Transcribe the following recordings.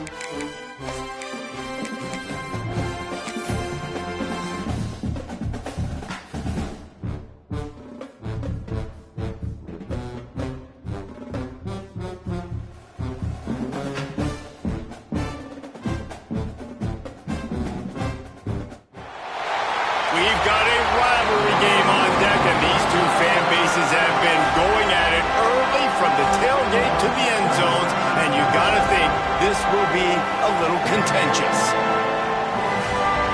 We've got a rivalry game on deck, and these two fan bases have been going at it early from the tailgate to the end zones, and you got to think this will be a little contentious.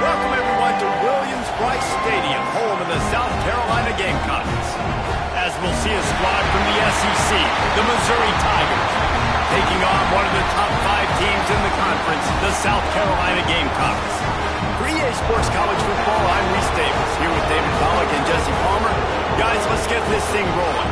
Welcome, everyone, to Williams-Brice Stadium, home of the South Carolina Gamecocks. As we'll see a squad from the SEC, the Missouri Tigers, taking on one of the top 5 teams in the conference, the South Carolina Gamecocks. For EA Sports College Football, I'm Reese Davis, here with David Pollack and Jesse Palmer. Guys, let's get this thing rolling.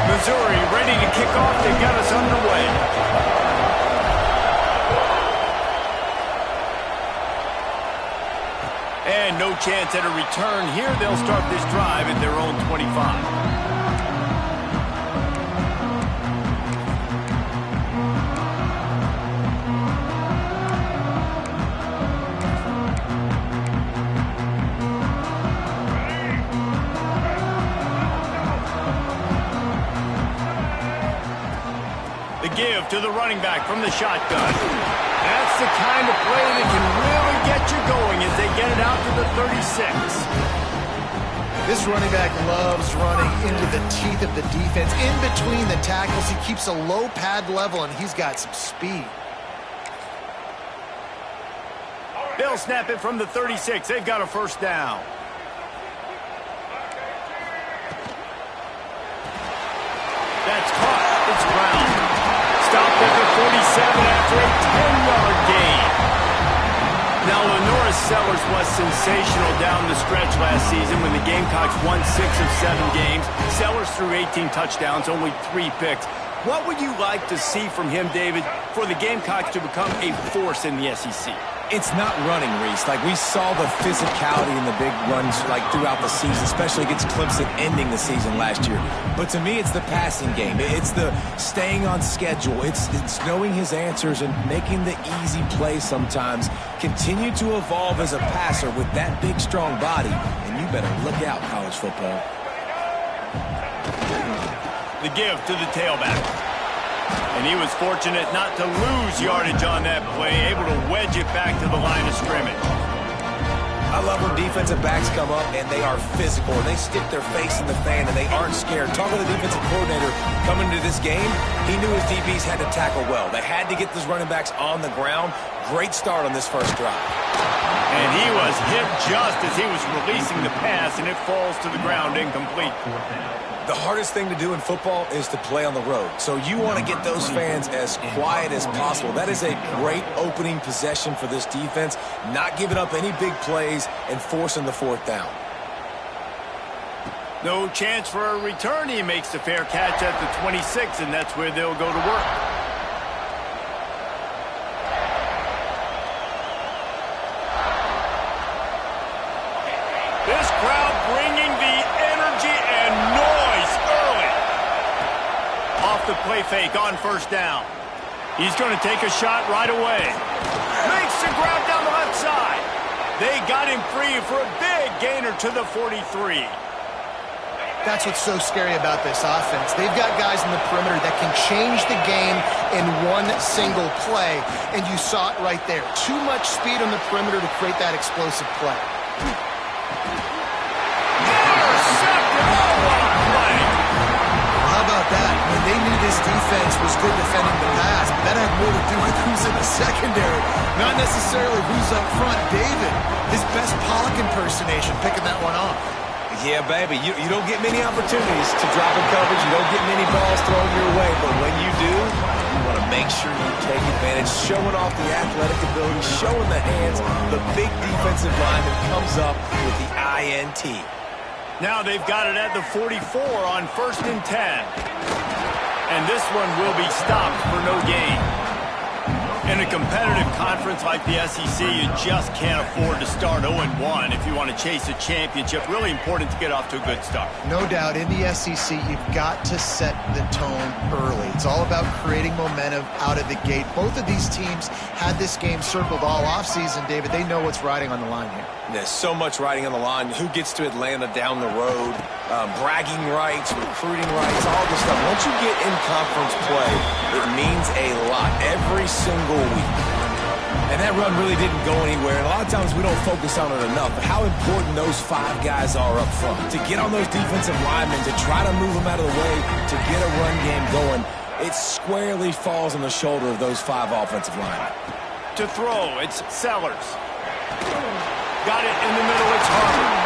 Missouri ready to kick off to get us underway. And no chance at a return here. They'll start this drive at their own 25. The give to the running back from the shotgun. That's the kind of play that can really get you going as they get it out to the 36. This running back loves running into the teeth of the defense. In between the tackles, he keeps a low pad level, and he's got some speed. They'll snap it from the 36. They've got a first down. That's caught. It's Brown. Stopped at the 47 after a 10-yard gain. Now, Lenora Sellers was sensational down the stretch last season when the Gamecocks won 6 of 7 games. Sellers threw 18 touchdowns, only 3 picks. What would you like to see from him, David, for the Gamecocks to become a force in the SEC? It's not running, Reese. Like, we saw the physicality in the big runs, like, throughout the season, especially against Clemson ending the season last year. But to me, it's the passing game. It's the staying on schedule. It's knowing his answers and making the easy play sometimes. Continue to evolve as a passer with that big, strong body. And you better look out, college football. The give to the tailback. And he was fortunate not to lose yardage on that play, able to wedge it back to the line of scrimmage. I love when defensive backs come up and they are physical. They stick their face in the fan and they aren't scared. Talking to the defensive coordinator coming into this game, he knew his DBs had to tackle well. They had to get those running backs on the ground. Great start on this first drive. And he was hit just as he was releasing the pass, and it falls to the ground incomplete. The hardest thing to do in football is to play on the road. So you want to get those fans as quiet as possible. That is a great opening possession for this defense, not giving up any big plays and forcing the 4th down. No chance for a return. He makes the fair catch at the 26, and that's where they'll go to work. This crowd bringing the energy and noise early. Off the play fake on first down. He's going to take a shot right away. Makes the grab down the left side. They got him free for a big gainer to the 43. That's what's so scary about this offense. They've got guys in the perimeter that can change the game in one single play, and you saw it right there. Too much speed on the perimeter to create that explosive play. How about that? I mean, they knew this defense was good defending the pass, but that had more to do with who's in the secondary, not necessarily who's up front. David, his best Pollack impersonation, picking that one off. Yeah, baby, you don't get many opportunities to drop in coverage. You don't get many balls thrown your way, but when you do, you want to make sure you take advantage, showing off the athletic ability, showing the hands. The big defensive lineman comes up with the INT. Now they've got it at the 44 on 1st and 10. And this one will be stopped for no gain. In a competitive conference like the SEC, you just can't afford to start 0-1 if you want to chase a championship. Really important to get off to a good start. No doubt, in the SEC, you've got to set the tone early. It's all about creating momentum out of the gate. Both of these teams had this game circled all offseason, David. They know what's riding on the line here. There's so much riding on the line. Who gets to Atlanta down the road? Bragging rights, recruiting rights, all this stuff. Once you get in conference play, it means a lot every single week. And that run really didn't go anywhere. And a lot of times we don't focus on it enough. But how important those 5 guys are up front. To get on those defensive linemen, to try to move them out of the way, to get a run game going, it squarely falls on the shoulder of those 5 offensive linemen. To throw, it's Sellers. Got it in the middle, it's Harvard.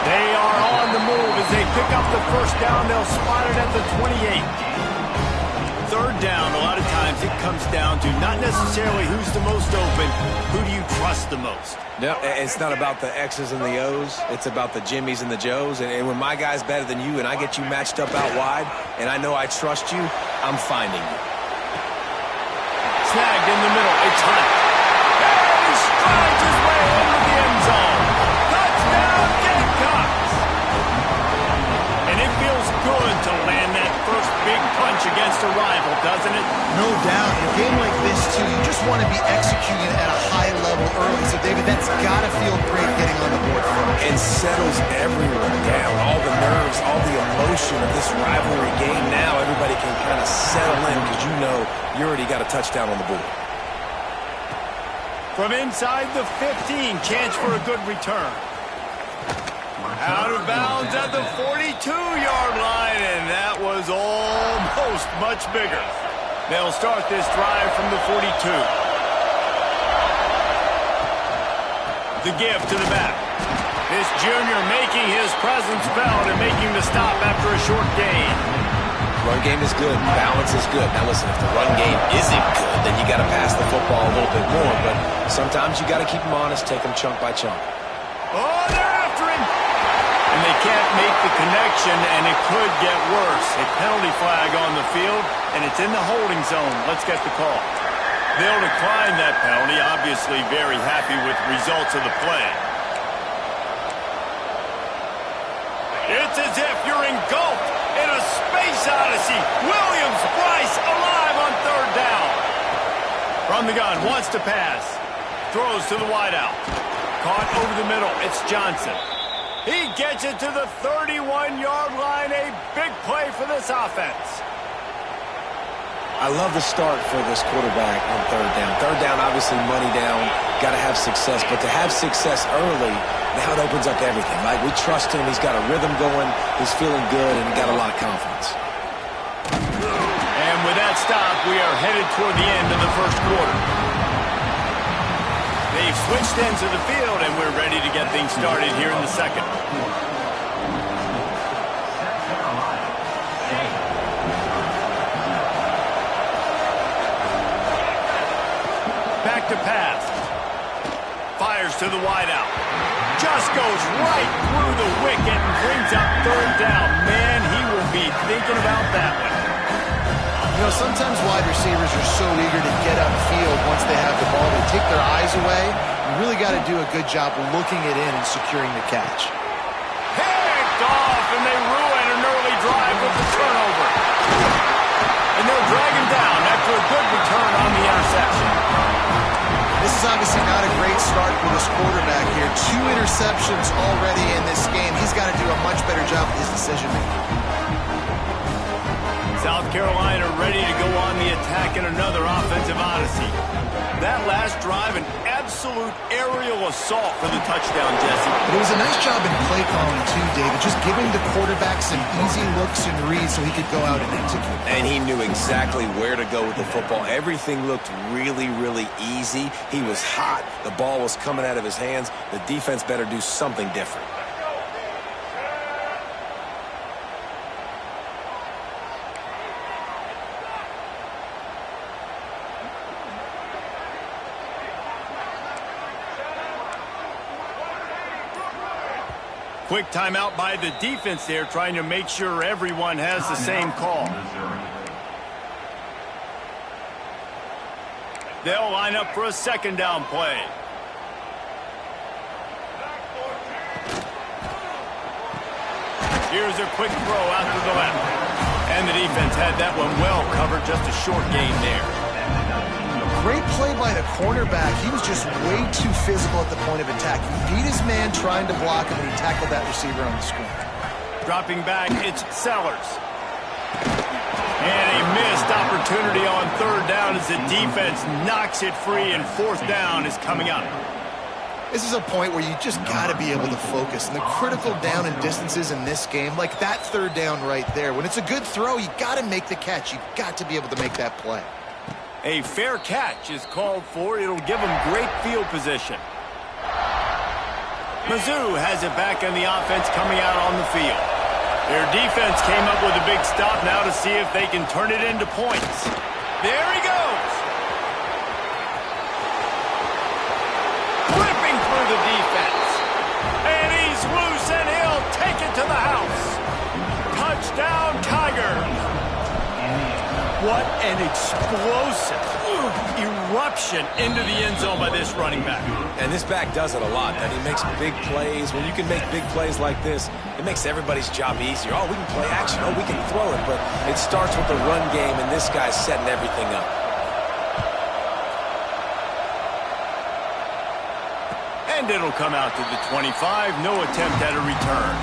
They are on the move as they pick up the first down. They'll spot it at the 28. Third down, a lot of times it comes down to not necessarily who's the most open, who do you trust the most? No, it's not about the X's and the O's. It's about the Jimmies and the Joes. And when my guy's better than you and I get you matched up out wide and I know I trust you, I'm finding you. Snagged in the middle, it's Hunt. And he strides his way into the end zone. Touchdown, Gamecocks! And it feels good to land that first big punch against a rival, doesn't it? No doubt. In a game like this, too, you just want to be executing at a high level early. So, David, that's got to feel great getting on the board for him. And settles everyone down. All the nerves, all the emotion of this rivalry game. Now everybody can kind of settle in because you know you already got a touchdown on the board. From inside the 15, chance for a good return. Out of bounds at the 42-yard line, and that was almost much bigger. They'll start this drive from the 42. The give to the back. This junior making his presence felt and making the stop after a short gain. Run game is good. Balance is good. Now listen, if the run game isn't good, then you got to pass the football a little bit more. But sometimes you got to keep them honest, take them chunk by chunk. Oh, they're after him. And they can't make the connection, and it could get worse. A penalty flag on the field, and it's in the holding zone. Let's get the call. They'll decline that penalty, obviously very happy with the results of the play. It's as if you're engulfed in a space odyssey. Williams-Brice alive on third down. From the gun, wants to pass. Throws to the wideout. Caught over the middle, it's Johnson. He gets it to the 31-yard line. A big play for this offense. I love the start for this quarterback on third down. Third down, obviously money down. Got to have success. But to have success early, now it opens up everything. Like, we trust him. He's got a rhythm going. He's feeling good, and he got a lot of confidence. And with that stop, we are headed toward the end of the first quarter. They've switched ends of the field, and we're ready to get things started here in the second. Back to pass. Fires to the wideout. Just goes right through the wicket and brings up third down. Man, he will be thinking about that one. You know, sometimes wide receivers are so eager to get upfield once they have the ball. They take their eyes away. You really got to do a good job looking it in and securing the catch. Picked off, and they ruin an early drive with the turnover. And they'll drag him down after a good return on the interception. This is obviously not a great start for this quarterback here. 2 interceptions already in this game. He's got to do a much better job with his decision-making. South Carolina ready to go on the attack in another offensive odyssey. That last drive, an absolute aerial assault for the touchdown, Jesse. But it was a nice job in play calling, too, David. Just giving the quarterback some easy looks and reads so he could go out and execute. And he knew exactly where to go with the football. Everything looked really, really easy. He was hot. The ball was coming out of his hands. The defense better do something different. Quick timeout by the defense there, trying to make sure everyone has the same call. They'll line up for a second down play. Here's a quick throw out to the left. And the defense had that one well covered, just a short gain there. Great play by the cornerback. He was just way too physical at the point of attack. He beat his man trying to block him, and he tackled that receiver on the screen. Dropping back, it's Sellers. And a missed opportunity on third down as the defense knocks it free, and fourth down is coming up. This is a point where you just got to be able to focus. And the critical down and distances in this game, like that third down right there, when it's a good throw, you got to make the catch. You've got to be able to make that play. A fair catch is called for. It'll give them great field position. Mizzou has it back on the offense coming out on the field. Their defense came up with a big stop now to see if they can turn it into points. There he goes. Ripping through the defense. And he's loose, and he'll take it to the house. Touchdown, Tigers. What an explosive eruption into the end zone by this running back. And this back does it a lot, and he makes big plays. When you can make big plays like this, it makes everybody's job easier. Oh, we can play action. Oh, we can throw it. But it starts with the run game, and this guy's setting everything up. And it'll come out to the 25. No attempt at a return.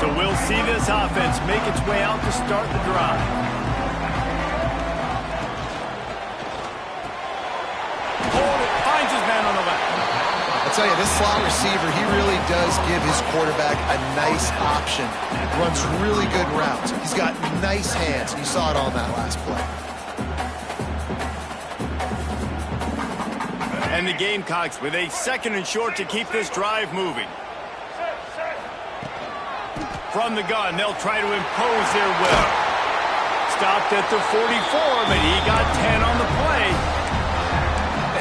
So we'll see this offense make its way out to start the drive. Finds his man on the left. I'll tell you, this slot receiver, he really does give his quarterback a nice option. Runs really good routes. He's got nice hands. You saw it on that last play. And the Gamecocks with a second and short to keep this drive moving. From the gun, they'll try to impose their will. Stopped at the 44, but he got 10 on the play.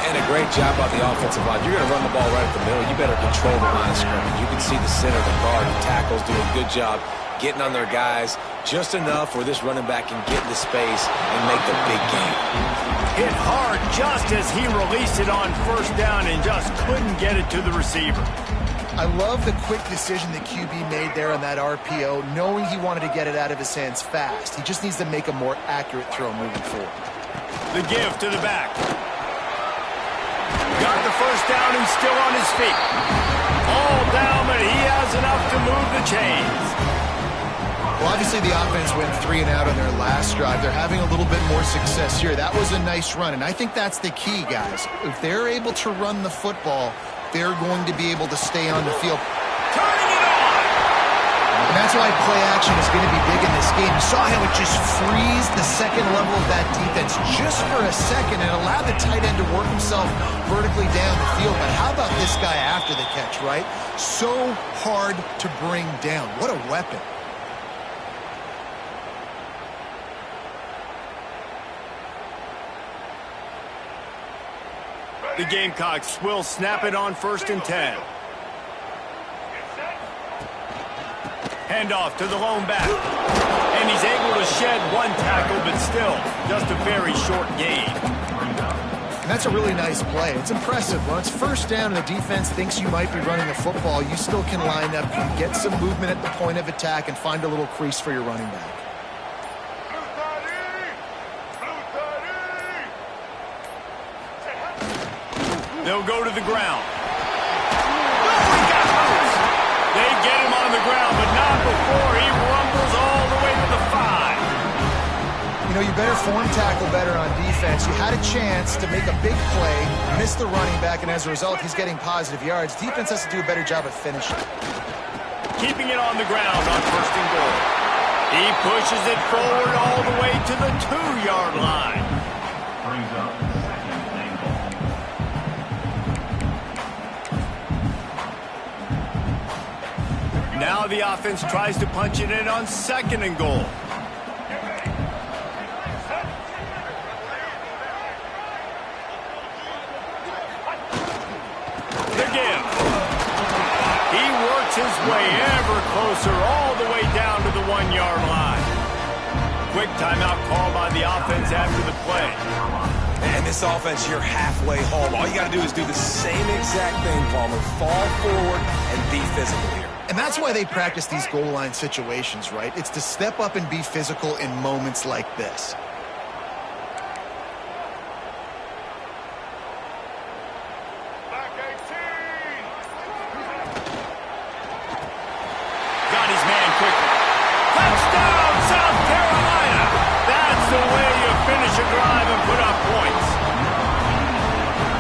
And a great job by the offensive line. You're going to run the ball right at the middle. You better control the line of scrimmage. You can see the center, the guard, the tackles doing a good job getting on their guys just enough where this running back can get into space and make the big game. Hit hard just as he released it on first down and just couldn't get it to the receiver. I love the quick decision that QB made there on that RPO, knowing he wanted to get it out of his hands fast. He just needs to make a more accurate throw moving forward. The give to the back. Got the first down and still on his feet. All down, but he has enough to move the chains. Well, obviously the offense went 3 and out on their last drive. They're having a little bit more success here. That was a nice run, and I think that's the key, guys. If they're able to run the football, they're going to be able to stay on the field. Turning it on! And that's why play action is going to be big in this game. You saw how it just frees the second level of that defense just for a second and allowed the tight end to work himself vertically down the field. But how about this guy after the catch, right? So hard to bring down. What a weapon. The Gamecocks will snap it on 1st and 10. Handoff to the lone back. And he's able to shed one tackle, but still just a very short gain. And that's a really nice play. It's impressive. When it's first down and the defense thinks you might be running the football, you still can line up, you can get some movement at the point of attack, and find a little crease for your running back. They'll go to the ground. They get him on the ground, but not before he rumbles all the way to the 5. You know, you better form tackle better on defense. You had a chance to make a big play, miss the running back, and as a result, he's getting positive yards. Defense has to do a better job of finishing. Keeping it on the ground on 1st and goal. He pushes it forward all the way to the 2-yard line. Brings up second and goal. Now the offense tries to punch it in on 2nd and goal. The give. He works his way ever closer all the way down to the 1-yard line. quick timeout call by the offense after the play. And this offense, you're halfway home. All you got to do is do the same exact thing, Palmer. Fall forward and be physical here. And that's why they practice these goal line situations, right? It's to step up and be physical in moments like this. Got his man quickly. Touchdown, South Carolina! That's the way you finish a drive and put up points.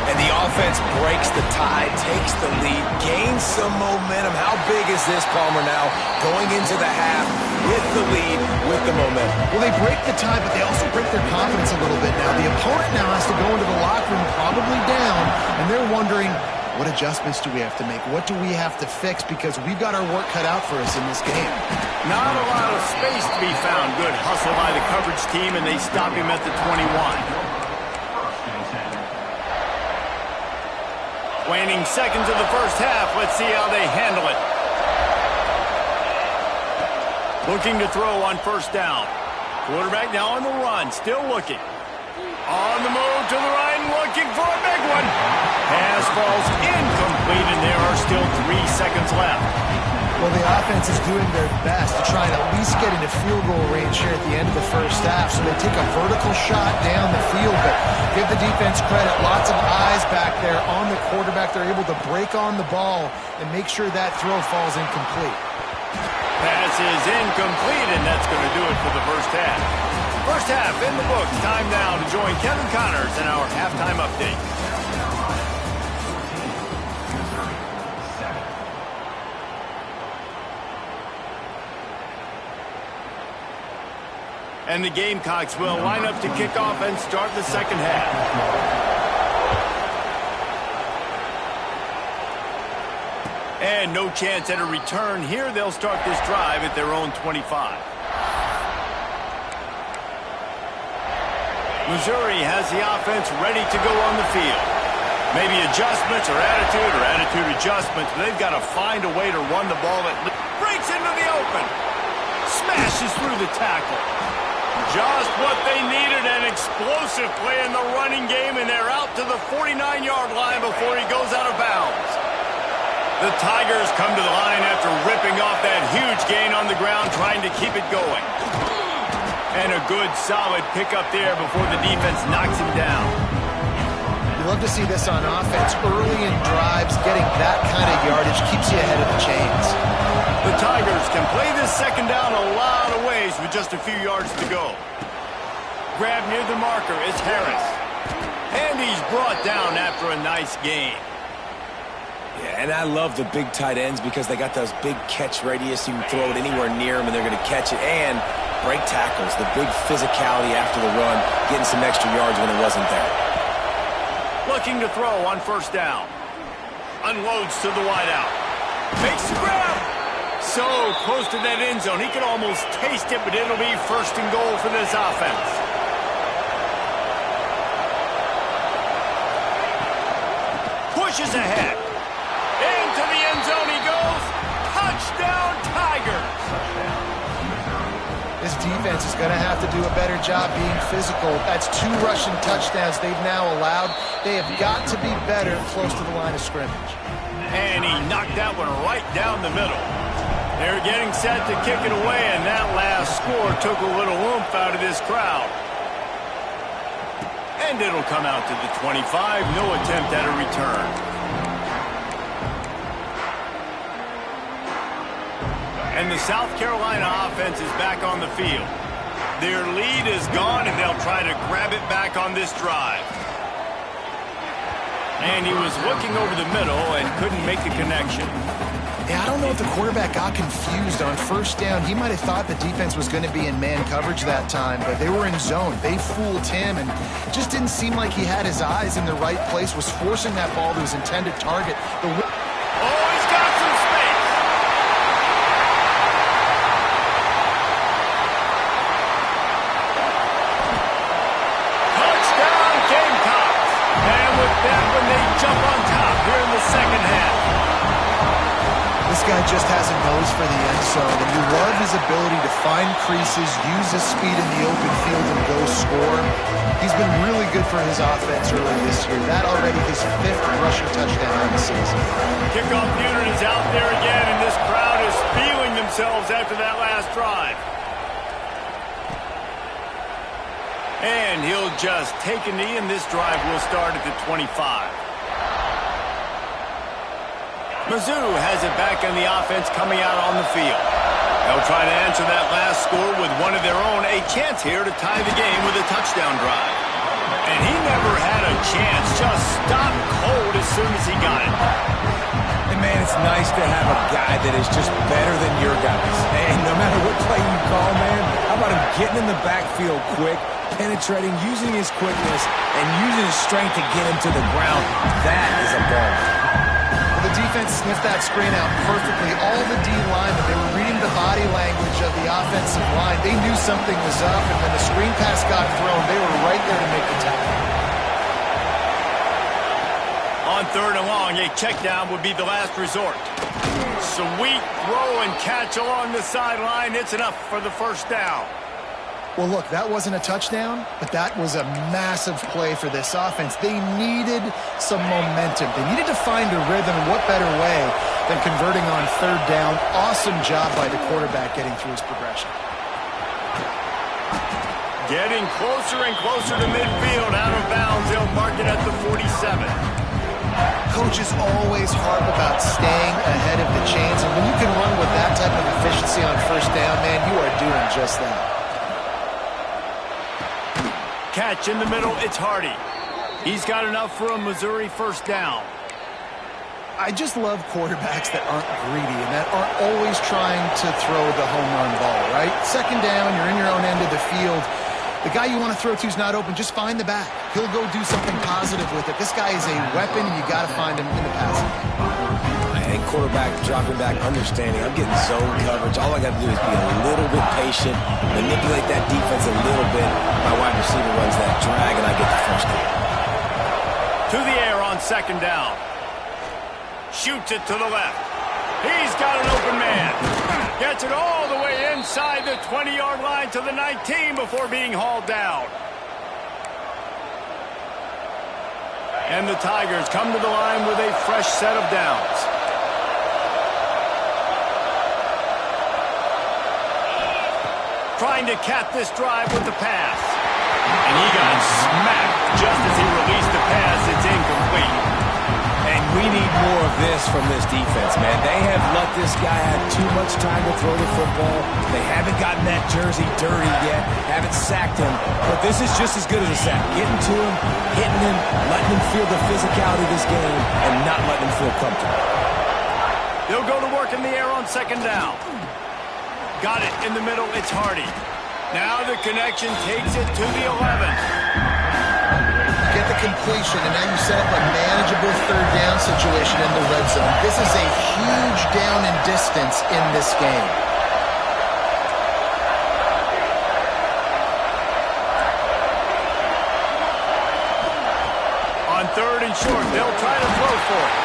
And the offense breaks the tie, takes the lead, gains some momentum. How big is this, Palmer, now? Going into the half with the lead, with the momentum. Well, they break the tie, but they also break their confidence a little bit now. The opponent now has to go into the locker room probably down, and they're wondering, what adjustments do we have to make? What do we have to fix? Because we've got our work cut out for us in this game. Not a lot of space to be found. Good hustle by the coverage team, and they stop him at the 21. Waning seconds of the first half. Let's see how they handle it. Looking to throw on first down. Quarterback now on the run, still looking. On the move to the right, looking for a big one. Pass falls incomplete, and there are still 3 seconds left. Well, the offense is doing their best to try and at least get into field goal range here at the end of the first half. So they take a vertical shot down the field, but give the defense credit. Lots of eyes back there on the quarterback. They're able to break on the ball and make sure that throw falls incomplete. Pass is incomplete, and that's going to do it for the first half. First half in the books. Time now to join Kevin Connors in our halftime update. And the Gamecocks will line up to kick off and start the second half. And no chance at a return here. They'll start this drive at their own 25. Missouri has the offense ready to go on the field. Maybe adjustments or attitude adjustments. But they've got to find a way to run the ball that breaks into the open. Smashes through the tackle. Just what they needed, an explosive play in the running game, and they're out to the 49-yard line before he goes out of bounds. The Tigers come to the line after ripping off that huge gain on the ground, trying to keep it going. And a good, solid pickup there before the defense knocks him down. You love to see this on offense. Early in drives, getting that kind of yardage keeps you ahead of the chains. The Tigers can play this second down a lot of ways with just a few yards to go. Grab near the marker is Harris. And he's brought down after a nice gain. Yeah, and I love the big tight ends because they got those big catch radius. You can throw it anywhere near them, and they're going to catch it. And break tackles, the big physicality after the run, getting some extra yards when it wasn't there. Looking to throw on first down. Unloads to the wideout. Makes the grab. So close to that end zone. He could almost taste it, but it'll be first and goal for this offense. Pushes ahead. Into the end zone he goes. Touchdown, Tigers. This defense is going to have to do a better job being physical. That's 2 rushing touchdowns they've now allowed. They have got to be better close to the line of scrimmage. And he knocked that one right down the middle. They're getting set to kick it away, and that last score took a little oomph out of this crowd. And it'll come out to the 25. No attempt at a return. And the South Carolina offense is back on the field. Their lead is gone, and they'll try to grab it back on this drive. And he was looking over the middle and couldn't make the connection. Yeah, I don't know if the quarterback got confused on first down. He might have thought the defense was going to be in man coverage that time, but they were in zone. They fooled him, and just didn't seem like he had his eyes in the right place, was forcing that ball to his intended target. He's got some space. Touchdown, Gamecocks. And with that one, they jump on top here in the second half. This This guy just has a nose for the end zone, and you love his ability to find creases, use his speed in the open field, and go score. He's been really good for his offense early this year. That already his 5th rushing touchdown on the season. Kickoff unit is out there again, and this crowd is feeling themselves after that last drive. And he'll just take a knee, and this drive will start at the 25. Mizzou has it back on the offense coming out on the field. They'll try to answer that last score with one of their own. A chance here to tie the game with a touchdown drive. And he never had a chance. Just stopped cold as soon as he got it. And, man, it's nice to have a guy that is just better than your guys. And no matter what play you call, man, how about him getting in the backfield quick, penetrating, using his quickness, and using his strength to get him to the ground. That is a ball. The defense sniffed that screen out perfectly. All the D linemen, they were reading the body language of the offensive line. They knew something was up, and when the screen pass got thrown, they were right there to make the tackle. On 3rd and long, a check down would be the last resort. Sweet throw and catch along the sideline. It's enough for the first down. Well, look, that wasn't a touchdown, but that was a massive play for this offense. They needed some momentum. They needed to find a rhythm, and what better way than converting on 3rd down. Awesome job by the quarterback getting through his progression. Getting closer and closer to midfield, out of bounds. They'll mark it at the 47. Coaches always harp about staying ahead of the chains, and when you can run with that type of efficiency on 1st down, man, you are doing just that. Catch in the middle, it's Hardy. He's got enough for a Missouri 1st down. I just love quarterbacks that aren't greedy and that aren't always trying to throw the home run ball, right? 2nd down, you're in your own end of the field. The guy you want to throw to is not open. Just find the back. He'll go do something positive with it. This guy is a weapon, and you got to find him in the passing game. And quarterback dropping back, understanding I'm getting zone coverage. All I got to do is be a little bit patient, manipulate that defense a little bit. My wide receiver runs that drag, and I get the first down. To the air on 2nd down. Shoots it to the left. He's got an open man. Gets it all the way inside the 20-yard line to the 19 before being hauled down. And the Tigers come to the line with a fresh set of downs. Trying to cap this drive with the pass. And he got smacked just as he released the pass. It's incomplete. And we need more of this from this defense, man. They have let this guy have too much time to throw the football. They haven't gotten that jersey dirty yet, haven't sacked him. But this is just as good as a sack. Getting to him, hitting him, letting him feel the physicality of this game, and not letting him feel comfortable. They'll go to work in the air on 2nd down. Got it in the middle, it's Hardy. Now the connection takes it to the 11. Get the completion, and now you set up a manageable 3rd down situation in the red zone. This is a huge down in distance in this game. On 3rd and short, they'll try to throw for it.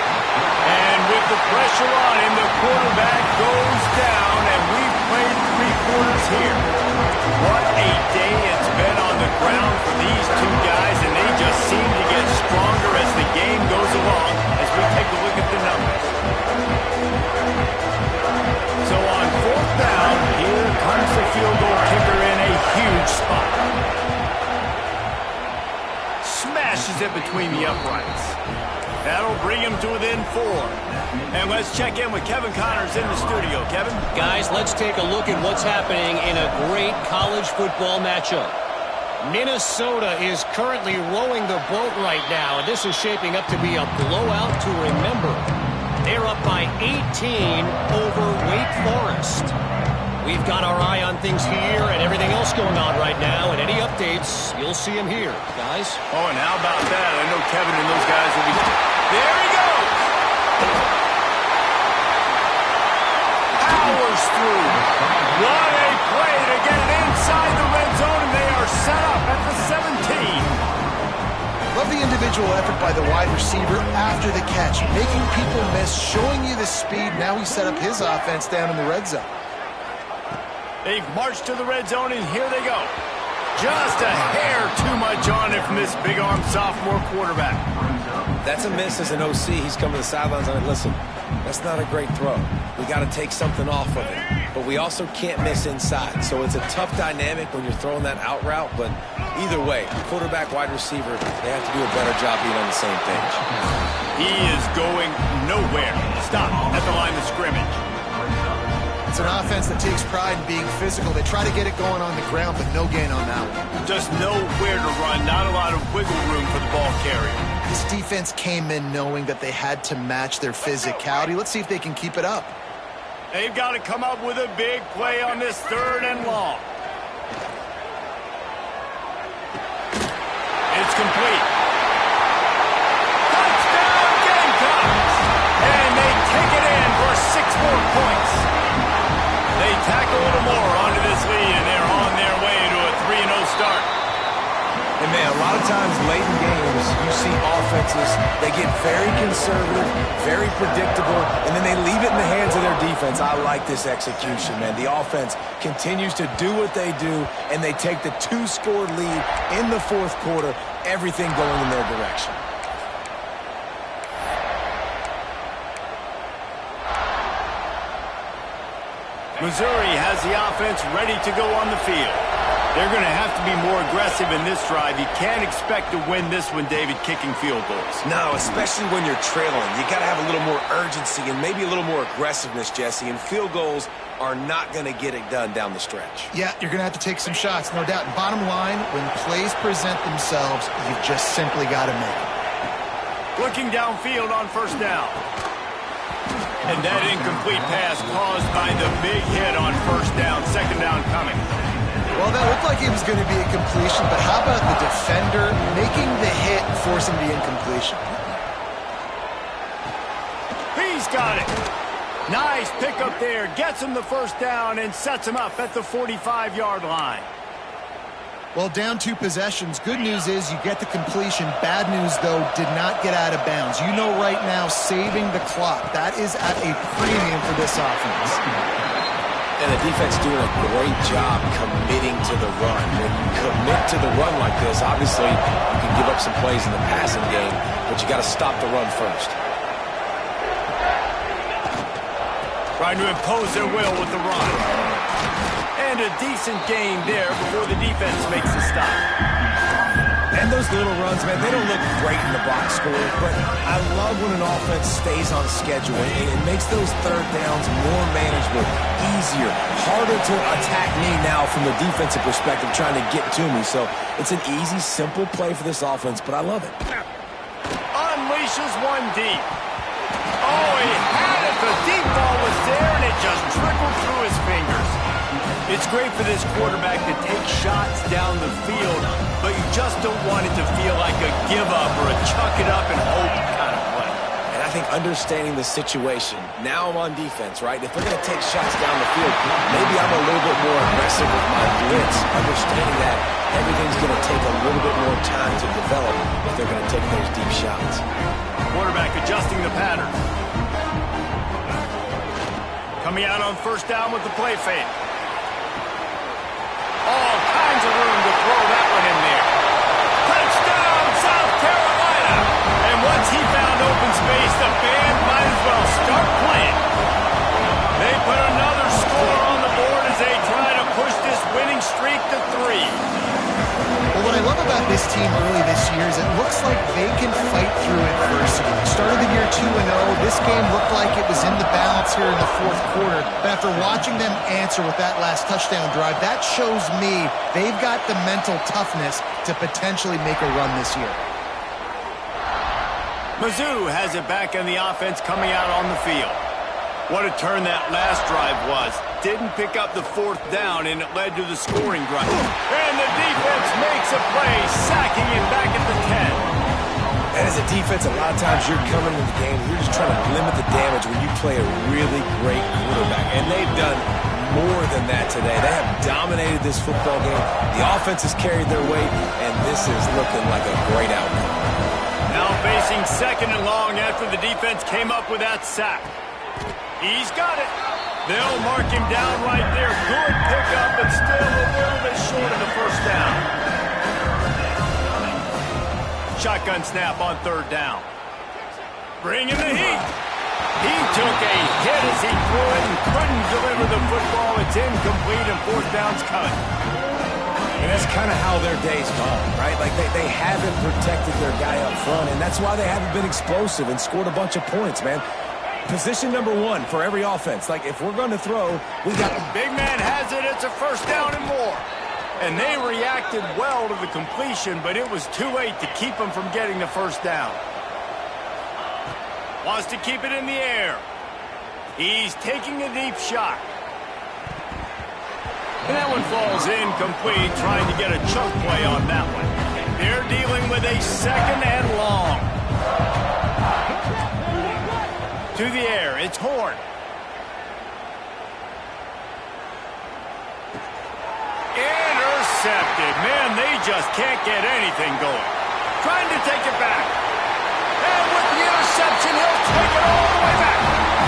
And with the pressure on him, the quarterback goes down, and we've played 3 quarters here. What a day it's been on the ground for these two guys, and they just seem to get stronger as the game goes along as we take a look at the numbers. So on 4th down, here comes the field goal kicker in a huge spot. Smashes it between the uprights. That'll bring him to within 4. And let's check in with Kevin Connors in the studio. Kevin? Guys, let's take a look at what's happening in a great college football matchup. Minnesota is currently rowing the boat right now, and this is shaping up to be a blowout to remember. They're up by 18 over Wake Forest. We've got our eye on things here and everything else going on right now, and any updates, you'll see them here. Guys? Oh, and how about that? I know Kevin and those guys will be... There he goes! Powers through. What a play to get it inside the red zone, and they are set up at the 17. Love the individual effort by the wide receiver after the catch, making people miss, showing you the speed. Now he set up his offense down in the red zone. They've marched to the red zone, and here they go. Just a hair too much on it from this big-arm sophomore quarterback. That's a miss as an OC. He's coming to the sidelines on it. Listen, that's not a great throw. We got to take something off of it. But we also can't miss inside. So it's a tough dynamic when you're throwing that out route. But either way, quarterback, wide receiver, they have to do a better job being on the same page. He is going nowhere. Stop at the line of scrimmage. It's an offense that takes pride in being physical. They try to get it going on the ground, but no gain on that one. Just nowhere to run. Not a lot of wiggle room for the ball carrier. This defense came in knowing that they had to match their physicality. Let's see if they can keep it up. They've got to come up with a big play on this 3rd and long. It's complete. Touchdown Gamecocks! And they take it in for 6 more points. They tack a little more onto this lead, and they're on their way to a 3-0 start. And, man, a lot of times late in games, you see offenses, they get very conservative, very predictable, and then they leave it in the hands of their defense. I like this execution, man. The offense continues to do what they do, and they take the 2-score lead in the 4th quarter, everything going in their direction. Missouri has the offense ready to go on the field. They're going to have to be more aggressive in this drive. You can't expect to win this one, David, kicking field goals. No, especially when you're trailing. You got to have a little more urgency and maybe a little more aggressiveness, Jesse, and field goals are not going to get it done down the stretch. Yeah, you're going to have to take some shots, no doubt. And bottom line, when plays present themselves, you've just simply got to make it. Looking downfield on 1st down. And that incomplete pass caused by the big hit on 1st down, 2nd down coming. Well, that looked like it was going to be a completion, but how about the defender making the hit and forcing the incompletion? He's got it. Nice pickup there. Gets him the 1st down and sets him up at the 45-yard line. Well, down 2 possessions. Good news is you get the completion. Bad news, though, did not get out of bounds. You know right now, saving the clock. That is at a premium for this offense. And the defense doing a great job committing to the run. When you commit to the run like this, obviously you can give up some plays in the passing game, but you got to stop the run first. Trying to impose their will with the run. And a decent gain there before the defense makes the stop. And those little runs, man, they don't look great in the box score, but I love when an offense stays on schedule. It makes those 3rd downs more manageable, easier, harder to attack me now from the defensive perspective trying to get to me. So it's an easy, simple play for this offense, but I love it. Unleashes one deep. Oh, he had it. The deep ball was there, and it just trickled through his fingers. It's great for this quarterback to take shots down the field, but you just don't want it to feel like a give-up or a chuck-it-up and hope kind of play. And I think understanding the situation, now I'm on defense, right? If they're going to take shots down the field, maybe I'm a little bit more aggressive with my blitz, understanding that everything's going to take a little bit more time to develop if they're going to take those deep shots. Quarterback adjusting the pattern. Coming out on 1st down with the play fake. All kinds of room to throw that one in there. Touchdown, South Carolina! And once he found open space, the band might as well start playing. They put another score on the board as they try to push this winning streak to 3. Well, what I love about this team early this year is it looks like they can fight through adversity. Started the year 2-0. This game looked like it was in the balance here in the 4th quarter. But after watching them answer with that last touchdown drive, that shows me they've got the mental toughness to potentially make a run this year. Mizzou has it back in the offense coming out on the field. What a turn that last drive was. Didn't pick up the 4th down, and it led to the scoring drive. And the defense makes a play, sacking him back at the 10. And as a defense, a lot of times you're coming into the game, you're just trying to limit the damage when you play a really great quarterback. And they've done more than that today. They have dominated this football game. The offense has carried their weight, and this is looking like a great outcome. Facing second and long after the defense came up with that sack. He's got it. They'll mark him down right there. Good pickup, but still a little bit short of the first down. Shotgun snap on third down. Bringing the heat. He took a hit as he threw it and couldn't deliver the football. It's incomplete and fourth down's coming. And that's kind of how their day's gone, right? Like they haven't protected their guy up front, and that's why they haven't been explosive and scored a bunch of points, man. Position number one for every offense. Like, if we're going to throw, we got... Big man has it. It's a first down and more. And they reacted well to the completion, but it was too late to keep them from getting the first down. Wants to keep it in the air. He's taking a deep shot. And that one falls incomplete, trying to get a chunk play on that one. They're dealing with a second and long. To the air, it's Horn. Intercepted. Man, they just can't get anything going. Trying to take it back. And with the interception, he'll take it all the way back.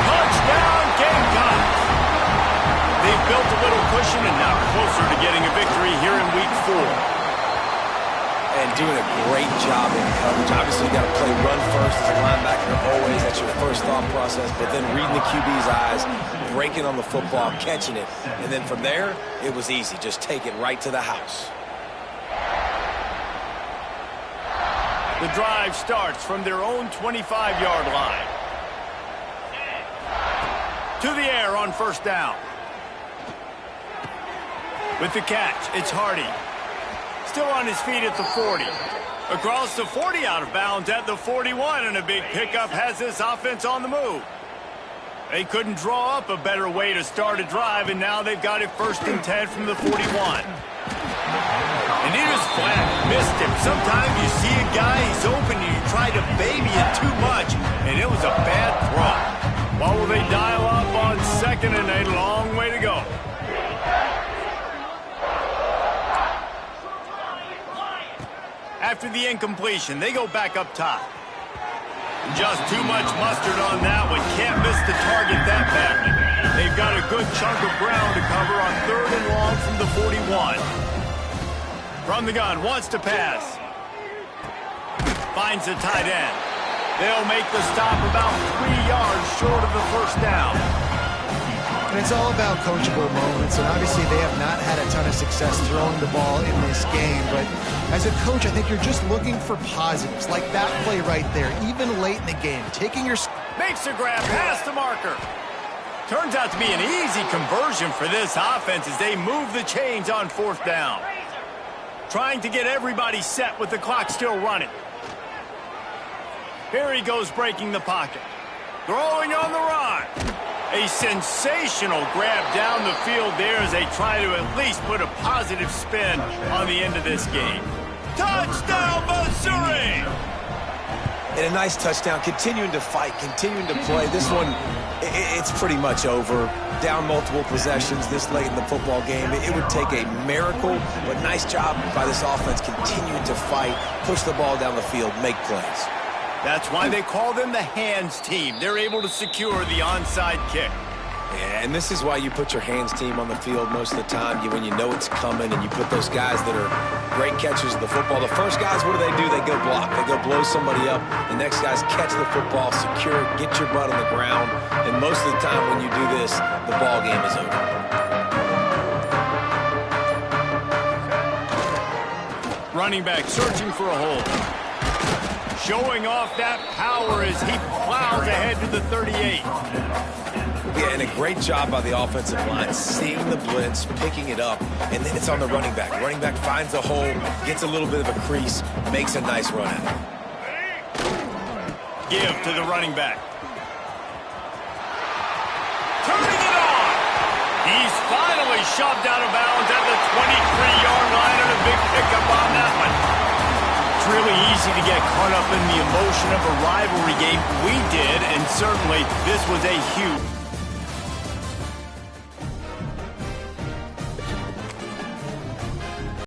Touchdown, Gamecocks. They've built a little cushion and now closer to getting a victory here in Week 4. And doing a great job in coverage. Obviously, you got to play run first as a linebacker always. That's your first thought process. But then reading the QB's eyes, breaking on the football, catching it. And then from there, it was easy. Just take it right to the house. The drive starts from their own 25-yard line. To the air on first down. With the catch, it's Hardy. Still on his feet at the 40. Across the 40, out of bounds at the 41, and a big pickup has this offense on the move. They couldn't draw up a better way to start a drive, and now they've got it first and 10 from the 41. And he just flat missed him. Sometimes you see a guy, he's open, and you try to baby it too much, and it was a bad throw. What will they dial up on second and a long way to go? After the incompletion, they go back up top. Just too much mustard on that one. Can't miss the target that badly. They've got a good chunk of ground to cover on third and long from the 41. From the gun, wants to pass. Finds the tight end. They'll make the stop about 3 yards short of the first down. And it's all about coachable moments, and obviously they have not had a ton of success throwing the ball in this game, but as a coach, I think you're just looking for positives, like that play right there, even late in the game, taking your... Makes the grab past the marker. Turns out to be an easy conversion for this offense as they move the chains on fourth down. Trying to get everybody set with the clock still running. Here he goes breaking the pocket. Throwing on the run. A sensational grab down the field there as they try to at least put a positive spin on the end of this game. Touchdown, Missouri! And a nice touchdown, continuing to fight, continuing to play. This one, it's pretty much over. Down multiple possessions this late in the football game. It would take a miracle, but nice job by this offense continuing to fight, push the ball down the field, make plays. That's why they call them the hands team. They're able to secure the onside kick. Yeah, and this is why you put your hands team on the field most of the time when you know it's coming, and you put those guys that are great catchers of the football. The first guys, what do? They go block. They go blow somebody up. The next guys catch the football, secure it, get your butt on the ground. And most of the time when you do this, the ball game is over. Running back searching for a hole. Showing off that power as he plows ahead to the 38. Yeah, and a great job by the offensive line, seeing the blitz, picking it up, and then it's on the running back. Running back finds a hole, gets a little bit of a crease, makes a nice run at it. Give to the running back. Turning it on. He's finally shoved out of bounds at the 23-yard line, and a big pickup on that one. It's really easy to get caught up in the emotion of a rivalry game. We did, and certainly this was a huge...